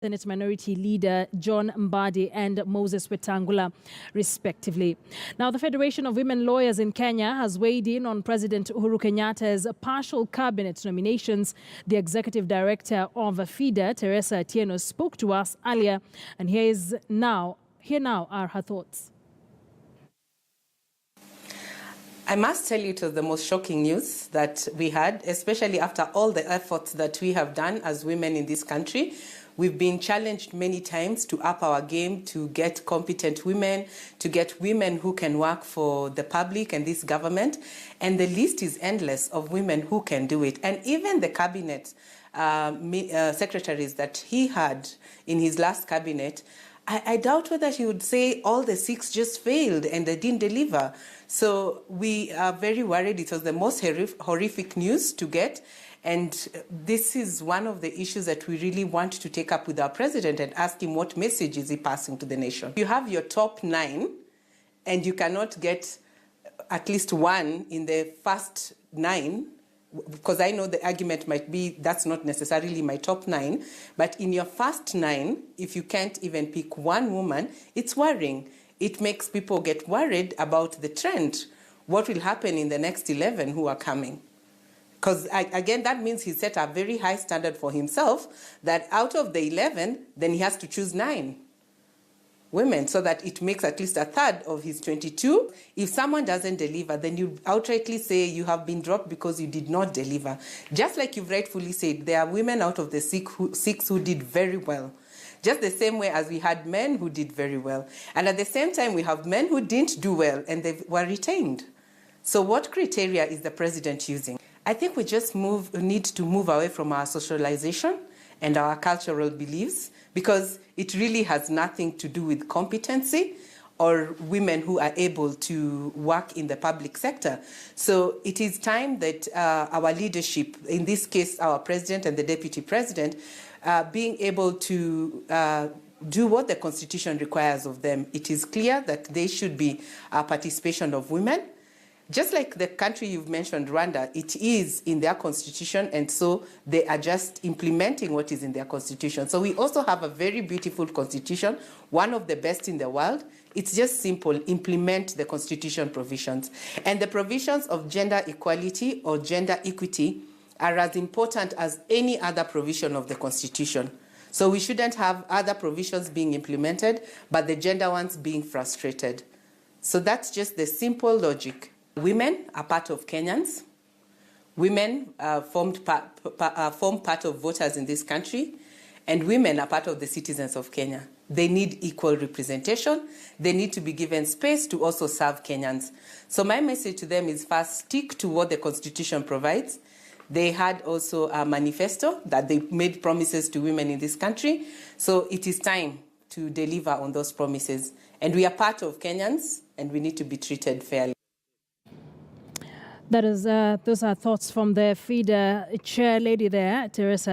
Senate Minority Leader John Mbadi and Moses Wetangula, respectively. Now, the Federation of Women Lawyers in Kenya has weighed in on President Uhuru Kenyatta's partial cabinet nominations. The executive director of FIDA, Teresa Atieno, spoke to us earlier, and here now are her thoughts. I must tell you it was the most shocking news that we had, especially after all the efforts that we have done as women in this country. We've been challenged many times to up our game, to get competent women, to get women who can work for the public and this government. And the list is endless of women who can do it. And even the cabinet secretaries that he had in his last cabinet, I doubt whether he would say all the 6 just failed and they didn't deliver. So we are very worried. It was the most horrific news to get. And this is one of the issues that we really want to take up with our president and ask him what message is he passing to the nation. You have your top 9 and you cannot get at least one in the first 9, because I know the argument might be that's not necessarily my top 9, but in your first 9, if you can't even pick one woman, it's worrying. It makes people get worried about the trend. What will happen in the next 11 who are coming? Because again, that means he set a very high standard for himself that out of the 11, then he has to choose 9 women, so that it makes at least a third of his 22. If someone doesn't deliver, then you outrightly say you have been dropped because you did not deliver. Just like you've rightfully said, there are women out of the 6 who did very well. Just the same way as we had men who did very well. And at the same time, we have men who didn't do well and they were retained. So what criteria is the president using? I think we just need to move away from our socialization and our cultural beliefs, because it really has nothing to do with competency or women who are able to work in the public sector. So it is time that our leadership, in this case our president and the deputy president, being able to do what the Constitution requires of them. It is clear that there should be a participation of women. Just like the country you've mentioned, Rwanda, it is in their constitution, and so they are just implementing what is in their constitution. So we also have a very beautiful constitution, one of the best in the world. It's just simple: implement the constitution provisions. And the provisions of gender equality or gender equity are as important as any other provision of the constitution. So we shouldn't have other provisions being implemented, but the gender ones being frustrated. So that's just the simple logic. Women are part of Kenyans. Women form part of voters in this country, and women are part of the citizens of Kenya. They need equal representation. They need to be given space to also serve Kenyans. So my message to them is, first, stick to what the Constitution provides. They had also a manifesto that they made promises to women in this country. So it is time to deliver on those promises. And we are part of Kenyans, and we need to be treated fairly. Those are thoughts from the FIDA chair lady there, Teresa.